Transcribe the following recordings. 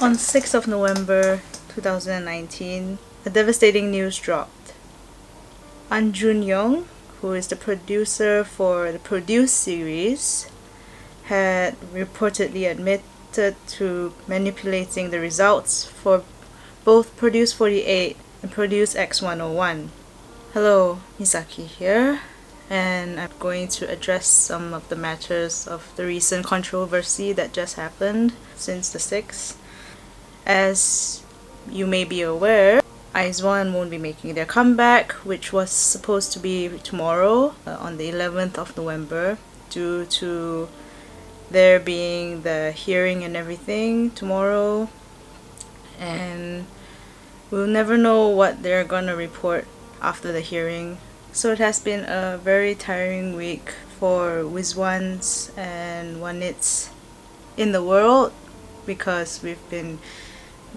On 6th of November 2019, a devastating news dropped. An Jun-young, who is the producer for the Produce series, had reportedly admitted to manipulating the results for both Produce-48 and Produce-X101. Hello, Misaki here, and I'm going to address some of the matters of the recent controversy that just happened since the 6th. As you may be aware, IZONE won't be making their comeback, which was supposed to be tomorrow, on the 11th of November, due to there being the hearing and everything tomorrow, and we'll never know what they're gonna report after the hearing. So it has been a very tiring week for Wizwans and Wanits in the world, because we've been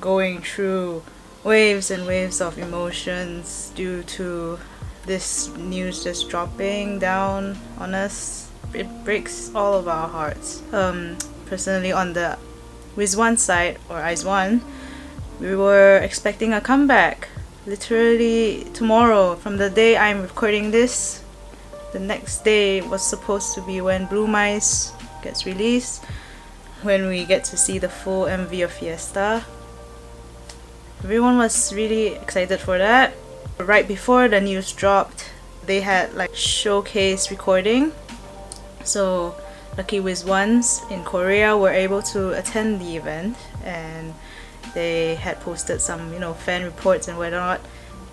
going through waves and waves of emotions due to this news just dropping down on us. It breaks all of our hearts. Personally, on the Wizwan side, or IZONE, we were expecting a comeback literally tomorrow. From the day I'm recording this, the next day was supposed to be when Blue Mice gets released, when we get to see the full MV of Fiesta. Everyone was really excited for that. Right before the news dropped, they had like showcase recording. So lucky Wizwans in Korea were able to attend the event, and they had posted some, fan reports and whatnot,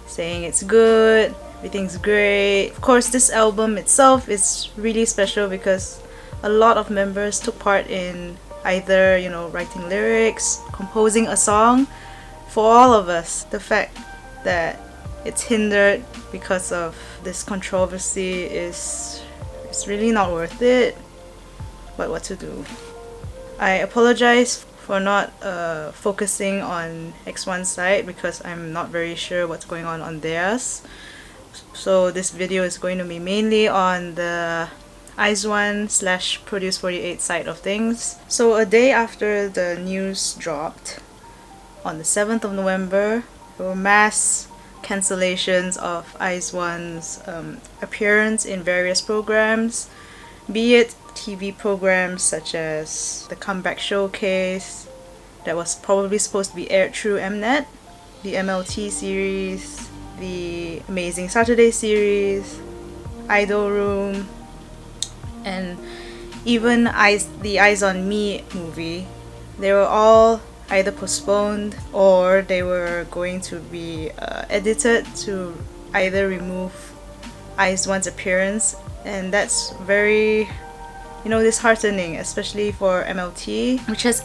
saying it's good, everything's great. Of course, this album itself is really special because a lot of members took part in either, writing lyrics, composing a song. For all of us, the fact that it's hindered because of this controversy is really not worth it. But what to do? I apologize for not focusing on X1's side because I'm not very sure what's going on theirs. So this video is going to be mainly on the IZONE/Produce48 side of things. So a day after the news dropped, on the 7th of November, there were mass cancellations of IZONE's appearance in various programs, be it TV programs such as the Comeback Showcase that was probably supposed to be aired through Mnet, the MLT series, the Amazing Saturday series, Idol Room, and even the Eyes on Me movie. They were all either postponed or they were going to be edited to either remove IZONE's appearance, and that's very disheartening, especially for MLT, which has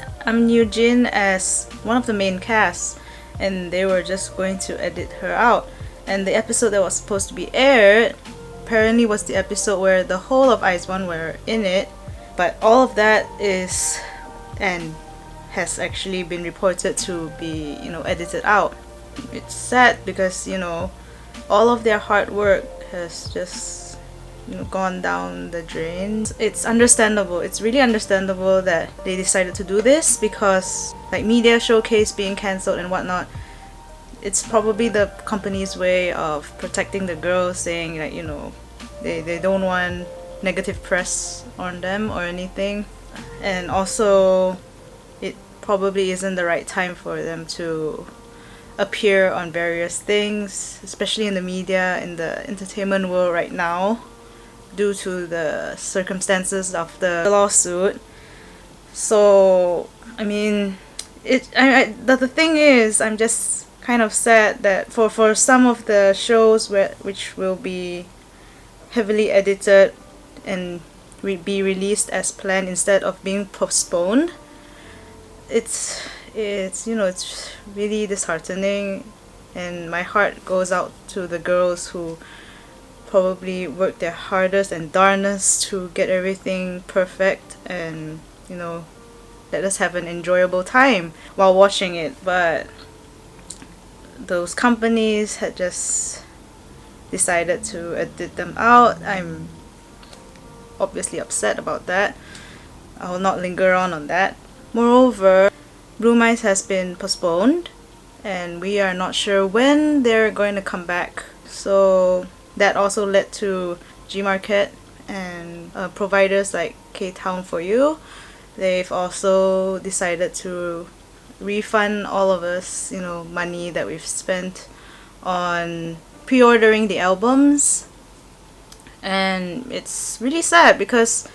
Jin as one of the main casts, and they were just going to edit her out. And the episode that was supposed to be aired apparently was the episode where the whole of IZONE were in it, but all of that is and has actually been reported to be edited out. It's sad because all of their hard work has just gone down the drain. It's understandable, it's really understandable that they decided to do this, because like media showcase being cancelled and whatnot, it's probably the company's way of protecting the girls, saying that they don't want negative press on them or anything. And also it probably isn't the right time for them to appear on various things, especially in the media, in the entertainment world right now, due to the circumstances of the lawsuit. So the thing is, I'm just kind of sad that for some of the shows which will be heavily edited and be released as planned instead of being postponed, it's really disheartening, and my heart goes out to the girls who probably worked their hardest and darnest to get everything perfect and let us have an enjoyable time while watching it. But those companies had just decided to edit them out. I'm obviously upset about that. I will not linger on that. Moreover, Blue Mice has been postponed, and we are not sure when they're going to come back. So that also led to Gmarket and providers like K-Town for You. They've also decided to refund all of us, money that we've spent on pre-ordering the albums. And it's really sad because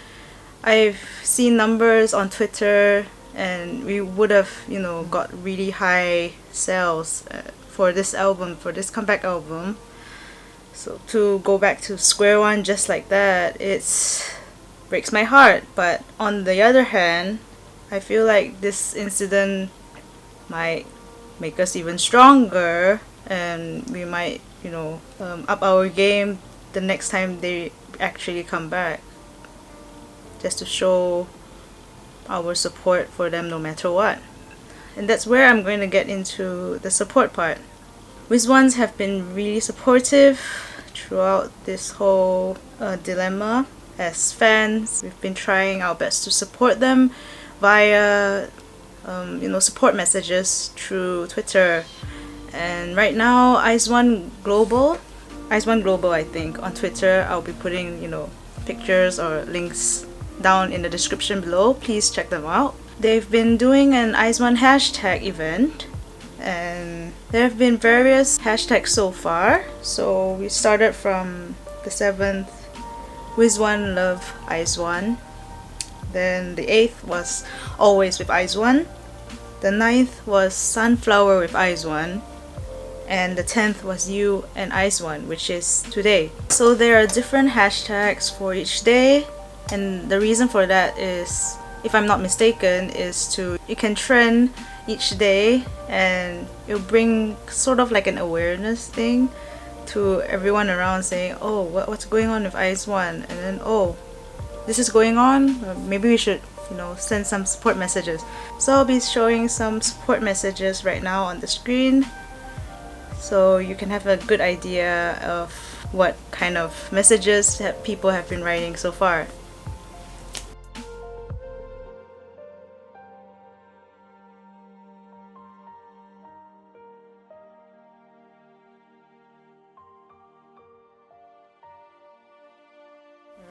I've seen numbers on Twitter, and we would have, got really high sales for this album, for this comeback album. So to go back to square one just like that, it's breaks my heart. But on the other hand, I feel like this incident might make us even stronger, and we might, up our game the next time they actually come back, just to show our support for them no matter what. And that's where I'm going to get into the support part. IZONEs have been really supportive throughout this whole dilemma. As fans, we've been trying our best to support them via support messages through Twitter. And right now, IZONEGLOBAL I think, on Twitter. I'll be putting pictures or links down in the description below. Please check them out. They've been doing an IZONE hashtag event, and there have been various hashtags so far. So we started from the 7th, IZONE Love IZONE. Then the 8th was Always with IZONE. The 9th was Sunflower with IZONE. And the 10th was You and IZONE, which is today. So there are different hashtags for each day, and the reason for that is, if I'm not mistaken, you can trend each day, and it'll bring sort of like an awareness thing to everyone around, saying, oh, what's going on with IZONE, and then, oh, this is going on, maybe we should send some support messages. So I'll be showing some support messages right now on the screen, so you can have a good idea of what kind of messages that people have been writing so far.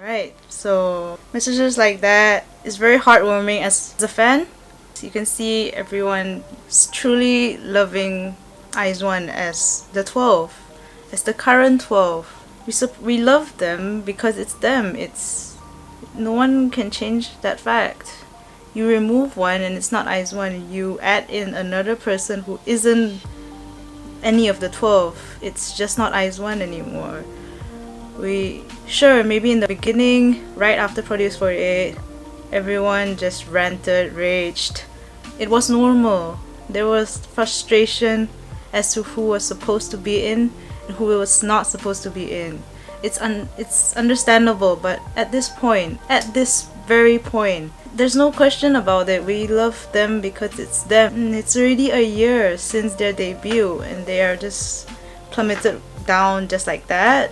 Alright, so messages like that is very heartwarming as a fan. So you can see everyone is truly loving IZONE as the 12, as the current 12. We love them because it's them. No one can change that fact. You remove one and it's not IZONE. You add in another person who isn't any of the 12. It's just not IZONE anymore. Sure, maybe in the beginning, right after Produce 48, everyone just ranted, raged. It was normal. There was frustration as to who was supposed to be in and who was not supposed to be in. It's understandable, but at this very point, there's no question about it. We love them because it's them. And it's already a year since their debut, and they are just plummeted down just like that.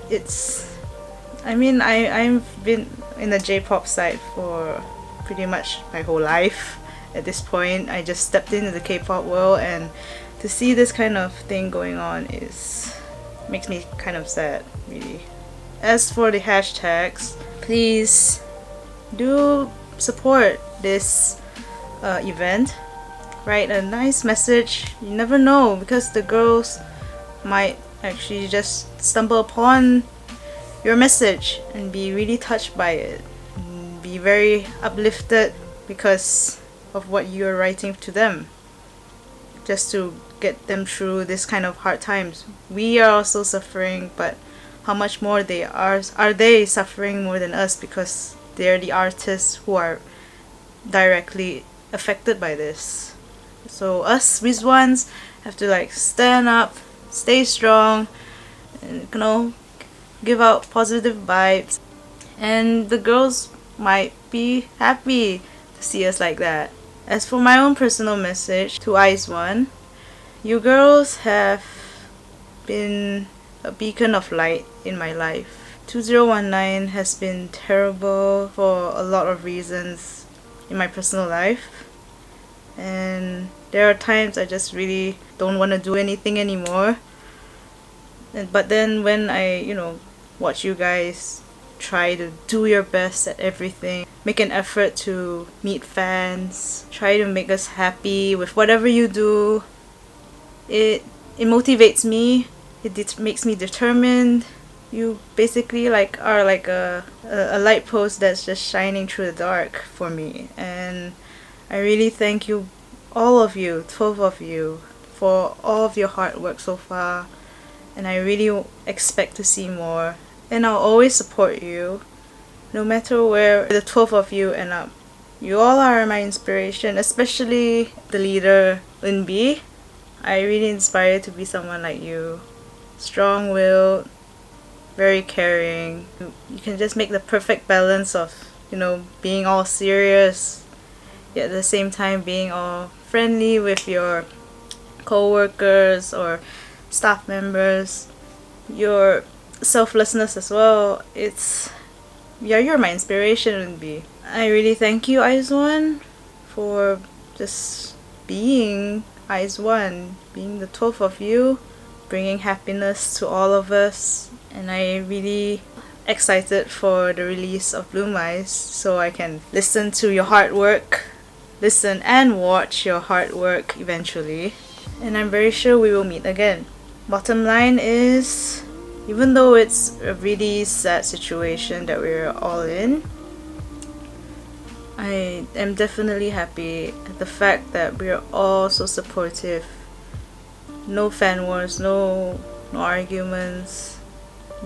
I've been in the J-pop side for pretty much my whole life. At this point, I just stepped into the K-pop world, and to see this kind of thing going on makes me kind of sad, really. As for the hashtags, please do support this event. Write a nice message. You never know, because the girls might actually just stumble upon your message and be really touched by it, and be very uplifted because of what you're writing to them, just to get them through this kind of hard times. We are also suffering, but how much more are they suffering more than us, because they're the artists who are directly affected by this. So us IZONEs have to stand up, stay strong, and give out positive vibes, and the girls might be happy to see us like that. As for my own personal message to IZONE, you girls have been a beacon of light in my life. 2019 has been terrible for a lot of reasons in my personal life, and There are times I just really don't want to do anything anymore. But then when I, watch you guys try to do your best at everything, make an effort to meet fans, try to make us happy with whatever you do, it motivates me. It makes me determined. You basically are like a light post that's just shining through the dark for me, and I really thank you, all of you, 12 of you, for all of your hard work so far, and I really expect to see more, and I'll always support you no matter where the 12 of you end up. You all are my inspiration, especially the leader, Linbi. I really inspire to be someone like you. Strong-willed, very caring. You can just make the perfect balance of, being all serious, yet at the same time being all friendly with your co-workers or staff members. Your selflessness as well. You're my inspiration, Linbi. I really thank you, IZONE, for just being IZONE, being the 12 of you, bringing happiness to all of us. And I really excited for the release of Bloom Eyes so I can listen to your hard work, listen and watch your hard work eventually. And I'm very sure we will meet again. Bottom line is, even though it's a really sad situation that we're all in, I am definitely happy at the fact that we're all so supportive. No fan wars, no arguments,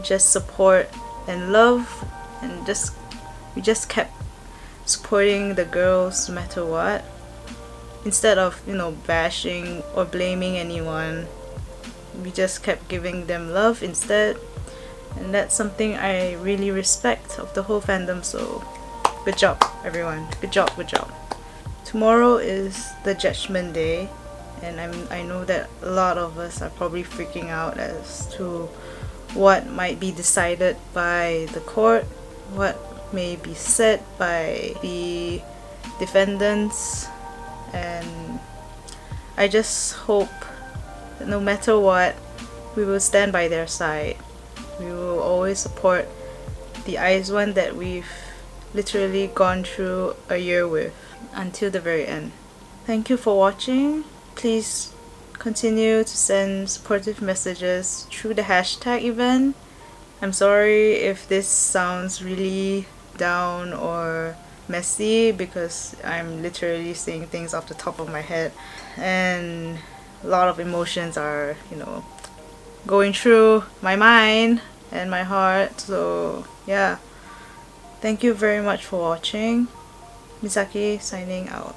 just support and love, and we just kept supporting the girls no matter what. Instead of, bashing or blaming anyone, we just kept giving them love instead. And that's something I really respect of the whole fandom, so good job, everyone. Good job. Tomorrow is the Judgment Day, and I know that a lot of us are probably freaking out as to what might be decided by the court, what may be said by the defendants, and I just hope that no matter what, we will stand by their side. We will always support the IZONE that we've literally gone through a year with until the very end. Thank you for watching. Please continue to send supportive messages through the hashtag event. I'm sorry if this sounds really down or messy because I'm literally saying things off the top of my head, and a lot of emotions are, going through my mind and my heart. So yeah, thank you very much for watching. Misaki signing out.